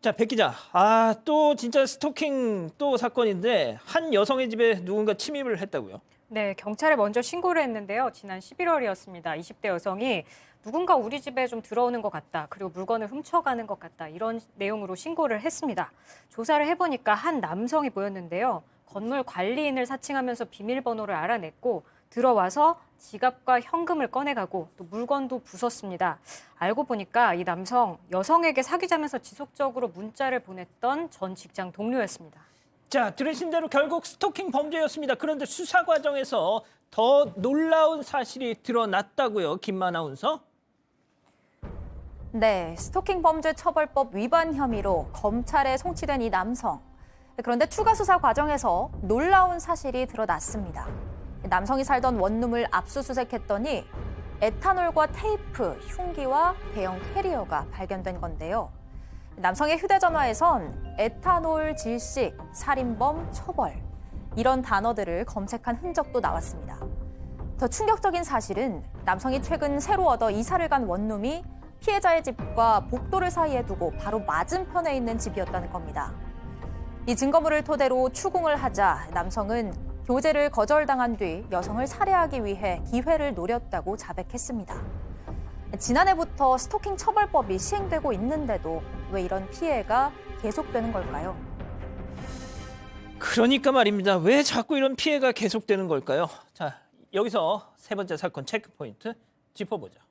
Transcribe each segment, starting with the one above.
자, 백 기자. 또 진짜 스토킹 또 사건인데 한 여성의 집에 누군가 침입을 했다고요? 네, 경찰에 먼저 신고를 했는데요. 지난 11월이었습니다. 20대 여성이 누군가 우리 집에 좀 들어오는 것 같다. 그리고 물건을 훔쳐가는 것 같다. 이런 내용으로 신고를 했습니다. 조사를 해보니까 한 남성이 보였는데요. 건물 관리인을 사칭하면서 비밀번호를 알아냈고 들어와서 지갑과 현금을 꺼내가고 또 물건도 부쉈습니다. 알고 보니까 이 남성, 여성에게 사귀자면서 지속적으로 문자를 보냈던 전 직장 동료였습니다. 자, 들으신 대로 결국 스토킹 범죄였습니다. 그런데 수사 과정에서 더 놀라운 사실이 드러났다고요, 김 아나운서? 네, 스토킹 범죄 처벌법 위반 혐의로 검찰에 송치된 이 남성. 그런데 추가 수사 과정에서 놀라운 사실이 드러났습니다. 남성이 살던 원룸을 압수수색했더니 에탄올과 테이프, 흉기와 대형 캐리어가 발견된 건데요. 남성의 휴대전화에선 에탄올 질식, 살인범 처벌 이런 단어들을 검색한 흔적도 나왔습니다. 더 충격적인 사실은 남성이 최근 새로 얻어 이사를 간 원룸이 피해자의 집과 복도를 사이에 두고 바로 맞은편에 있는 집이었다는 겁니다. 이 증거물을 토대로 추궁을 하자 남성은 교제를 거절당한 뒤 여성을 살해하기 위해 기회를 노렸다고 자백했습니다. 지난해부터 스토킹 처벌법이 시행되고 있는데도 왜 이런 피해가 계속되는 걸까요? 그러니까 말입니다. 왜 자꾸 이런 피해가 계속되는 걸까요? 자, 여기서 세 번째 사건 체크 포인트 짚어보죠.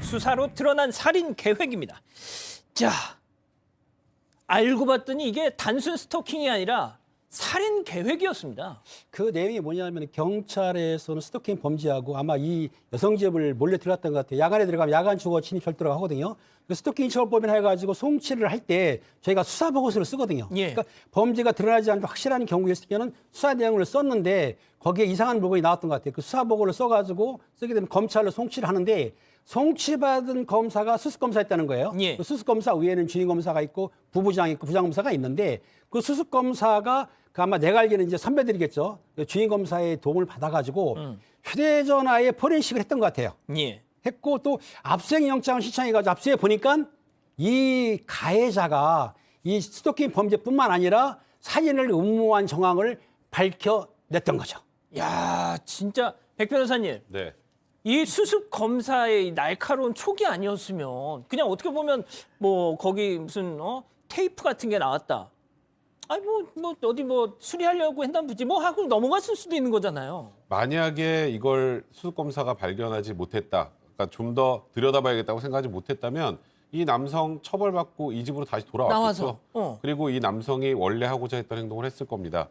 수사로 드러난 살인 계획입니다. 자, 알고 봤더니 이게 단순 스토킹이 아니라 살인 계획이었습니다. 그 내용이 뭐냐면 경찰에서는 스토킹 범죄하고 아마 이 여성 집을 몰래 들어갔던 것 같아요. 야간에 들어가면 야간 주거 침입 절도라고 하거든요. 그 스토킹 처벌법에 해가지고 송치를 할 때 저희가 수사 보고서를 쓰거든요. 예. 그러니까 범죄가 드러나지 않는 확실한 경우였으면 수사 내용을 썼는데 거기에 이상한 물건이 나왔던 것 같아요. 그 수사 보고를 써가지고 쓰게 되면 검찰로 송치를 하는데 송치받은 검사가 수습검사였다는 거예요. 예. 그 수습검사 위에는 주임검사가 있고 부부장 있고 부장검사가 있는데 그 수습검사가 그 아마 내가 알기는 이제 선배들이겠죠. 그 주임검사의 도움을 받아가지고 휴대전화에 포렌식을 했던 것 같아요. 예. 했고 또 압수수색 영장을 신청해가지고 압수해 보니까 이 가해자가 이 스토킹 범죄뿐만 아니라 살인을 음모한 정황을 밝혀냈던 거죠. 야, 진짜 백 변호사님. 네. 이 수습 검사의 날카로운 촉이 아니었으면 그냥 어떻게 보면 뭐 거기 무슨 테이프 같은 게 나왔다. 아니 뭐 어디 뭐 수리하려고 했나 보지 뭐 하고 넘어갔을 수도 있는 거잖아요. 만약에 이걸 수습검사가 발견하지 못했다. 그러니까 좀 더 들여다봐야겠다고 생각하지 못했다면 이 남성 처벌받고 이 집으로 다시 돌아왔겠죠. 나와서, 그리고 이 남성이 원래 하고자 했던 행동을 했을 겁니다.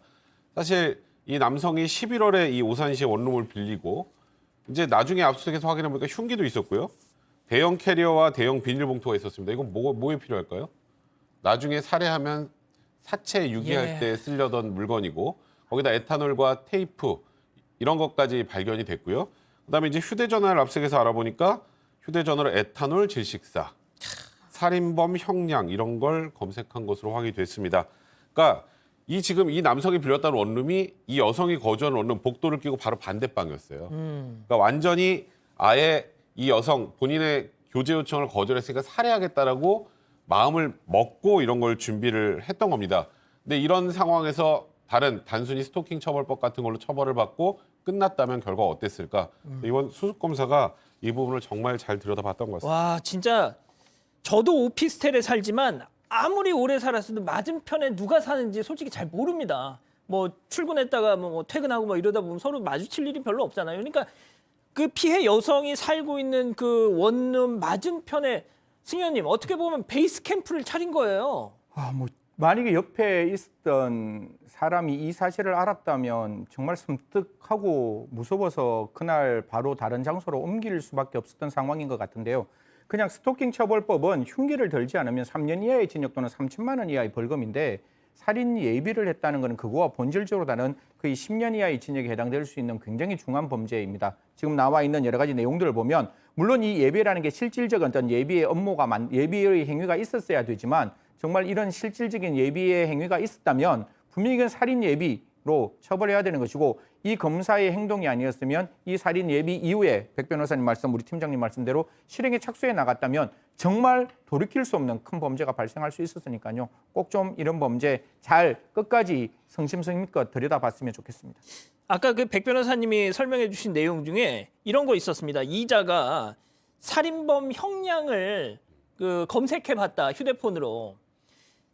사실 이 남성이 11월에 이 오산시의 원룸을 빌리고 이제 나중에 압수수색에서 확인해 보니까 흉기도 있었고요. 대형 캐리어와 대형 비닐봉투가 있었습니다. 이건 뭐에 필요할까요? 나중에 살해하면 사체 유기할 예. 때 쓰려던 물건이고 거기다 에탄올과 테이프 이런 것까지 발견이 됐고요. 그다음에 이제 휴대전화를 압수해서 알아보니까 휴대전화로 에탄올 질식사, 살인범 형량 이런 걸 검색한 것으로 확인이 됐습니다. 그러니까 지금 이 남성이 빌렸다는 원룸이 이 여성이 거주하는 원룸 복도를 끼고 바로 반대방이었어요. 그러니까 완전히 아예 이 여성 본인의 교제 요청을 거절했으니까 살해하겠다라고 마음을 먹고 이런 걸 준비를 했던 겁니다. 근데 이런 상황에서 단순히 스토킹 처벌법 같은 걸로 처벌을 받고 끝났다면 결과가 어땠을까? 이번 수습검사가 이 부분을 정말 잘 들여다봤던 것 같습니다. 와, 진짜 저도 오피스텔에 살지만 아무리 오래 살았어도 맞은편에 누가 사는지 솔직히 잘 모릅니다. 뭐 출근했다가 뭐 퇴근하고 뭐 이러다 보면 서로 마주칠 일이 별로 없잖아요. 그러니까 그 피해 여성이 살고 있는 그 원룸 맞은편에 승현님 어떻게 보면 베이스 캠프를 차린 거예요. 뭐 만약에 옆에 있었던 사람이 이 사실을 알았다면 정말 섬뜩하고 무서워서 그날 바로 다른 장소로 옮길 수밖에 없었던 상황인 것 같은데요. 그냥 스토킹 처벌법은 흉기를 들지 않으면 3년 이하의 징역 또는 3천만 원 이하의 벌금인데 살인 예비를 했다는 것은 그거와 본질적으로 다른 거의 10년 이하의 징역에 해당될 수 있는 굉장히 중한 범죄입니다. 지금 나와 있는 여러 가지 내용들을 보면 물론 이 예비라는 게 실질적인 어떤 예비의 업무가 예비의 행위가 있었어야 되지만 정말 이런 실질적인 예비의 행위가 있었다면 분명히 이건 살인 예비 혐의로 처벌해야 되는 것이고 이 검사의 행동이 아니었으면 이 살인 예비 이후에 백 변호사님 말씀, 우리 팀장님 말씀대로 실행에 착수해 나갔다면 정말 돌이킬 수 없는 큰 범죄가 발생할 수 있었으니까요. 꼭 좀 이런 범죄 잘 끝까지 성심성의껏 들여다봤으면 좋겠습니다. 아까 그 백 변호사님이 설명해 주신 내용 중에 이런 거 있었습니다. 이자가 살인범 형량을 그 검색해봤다 휴대폰으로.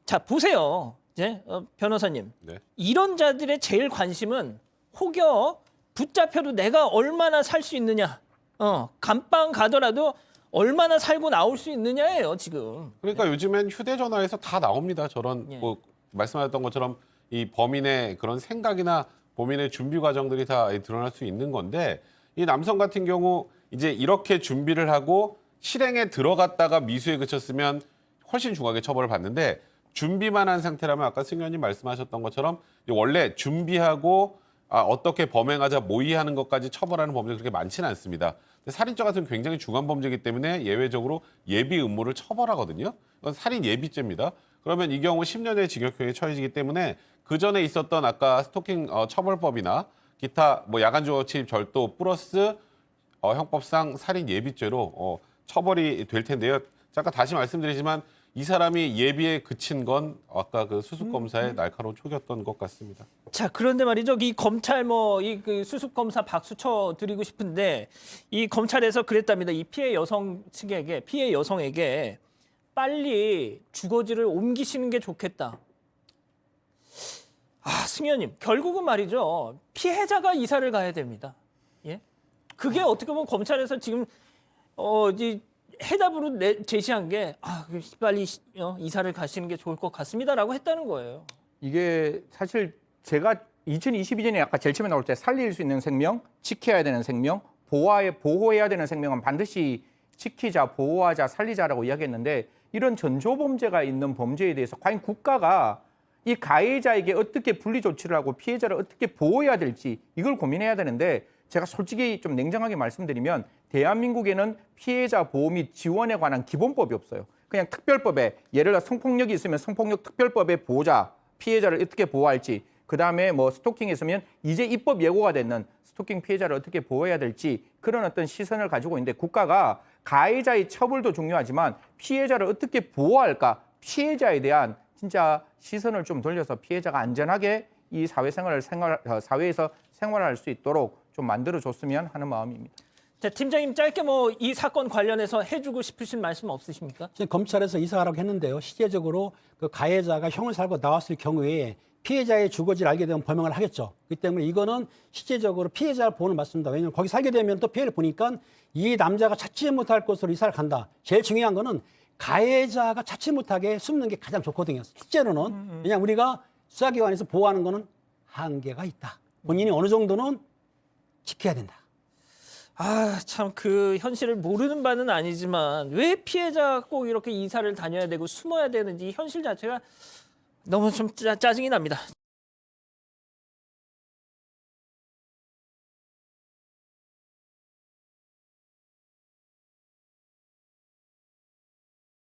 자 보세요, 이제 변호사님. 네. 이런 자들의 제일 관심은 혹여 붙잡혀도 내가 얼마나 살 수 있느냐, 감방 가더라도 얼마나 살고 나올 수 있느냐예요 지금. 그러니까 요즘엔 휴대전화에서 다 나옵니다. 저런 예. 뭐 말씀하셨던 것처럼 이 범인의 그런 생각이나 범인의 준비 과정들이 다 드러날 수 있는 건데 이 남성 같은 경우 이제 이렇게 준비를 하고 실행에 들어갔다가 미수에 그쳤으면 훨씬 중하게 처벌을 받는데 준비만 한 상태라면 아까 승 의원님 말씀하셨던 것처럼 원래 준비하고 어떻게 범행하자 모의하는 것까지 처벌하는 범죄가 그렇게 많지는 않습니다. 근데 살인죄 같은 굉장히 중한 범죄이기 때문에 예외적으로 예비 음모를 처벌하거든요. 이건 살인 예비죄입니다. 그러면 이 경우 10년의 징역형에 처해지기 때문에 그 전에 있었던 아까 스토킹 처벌법이나 기타 뭐 야간 주거 침입 절도 플러스 형법상 살인 예비죄로 처벌이 될 텐데요. 잠깐 다시 말씀드리지만 이 사람이 예비에 그친 건 아까 그 수습 검사의 날카로운 촉이었던 것 같습니다. 자 그런데 말이죠, 이 검찰 이 그 수습 검사 박수 쳐 드리고 싶은데 이 검찰에서 그랬답니다. 이 피해 여성에게 빨리 주거지를 옮기시는 게 좋겠다. 승 의원님, 결국은 말이죠, 피해자가 이사를 가야 됩니다. 예? 그게 어떻게 보면 검찰에서 지금 이 해답으로 제시한 게 빨리 이사를 가시는 게 좋을 것 같습니다라고 했다는 거예요. 이게 사실 제가 2022년에 아까 제일 처음에 나올 때 살릴 수 있는 생명, 지켜야 되는 생명, 보호해야 되는 생명은 반드시 지키자, 보호하자, 살리자라고 이야기했는데 이런 전조범죄가 있는 범죄에 대해서 과연 국가가 이 가해자에게 어떻게 분리 조치를 하고 피해자를 어떻게 보호해야 될지 이걸 고민해야 되는데 제가 솔직히 좀 냉정하게 말씀드리면 대한민국에는 피해자 보호 및 지원에 관한 기본법이 없어요. 그냥 특별법에 예를 들어 성폭력이 있으면 성폭력 특별법에 보호자, 피해자를 어떻게 보호할지 그다음에 뭐 스토킹이 있으면 이제 입법 예고가 됐는 스토킹 피해자를 어떻게 보호해야 될지 그런 어떤 시선을 가지고 있는데 국가가 가해자의 처벌도 중요하지만 피해자를 어떻게 보호할까? 피해자에 대한 진짜 시선을 좀 돌려서 피해자가 안전하게 이 사회에서 생활할 수 있도록 좀 만들어줬으면 하는 마음입니다. 자, 팀장님 짧게 이 사건 관련해서 해주고 싶으신 말씀 없으십니까? 지금 검찰에서 이사하라고 했는데요. 실제적으로 그 가해자가 형을 살고 나왔을 경우에 피해자의 주거지를 알게 되면 범행을 하겠죠. 그렇기 때문에 이거는 실제적으로 피해자를 보는 맞습니다. 왜냐하면 거기 살게 되면 또 피해를 보니까 이 남자가 찾지 못할 곳으로 이사를 간다. 제일 중요한 거는 가해자가 찾지 못하게 숨는 게 가장 좋거든요. 실제로는 왜냐하면 우리가 수사기관에서 보호하는 거는 한계가 있다. 본인이 어느 정도는 지켜야 된다. 참 그 현실을 모르는 바는 아니지만 왜 피해자가 꼭 이렇게 이사를 다녀야 되고 숨어야 되는지 이 현실 자체가 너무 좀 짜증이 납니다.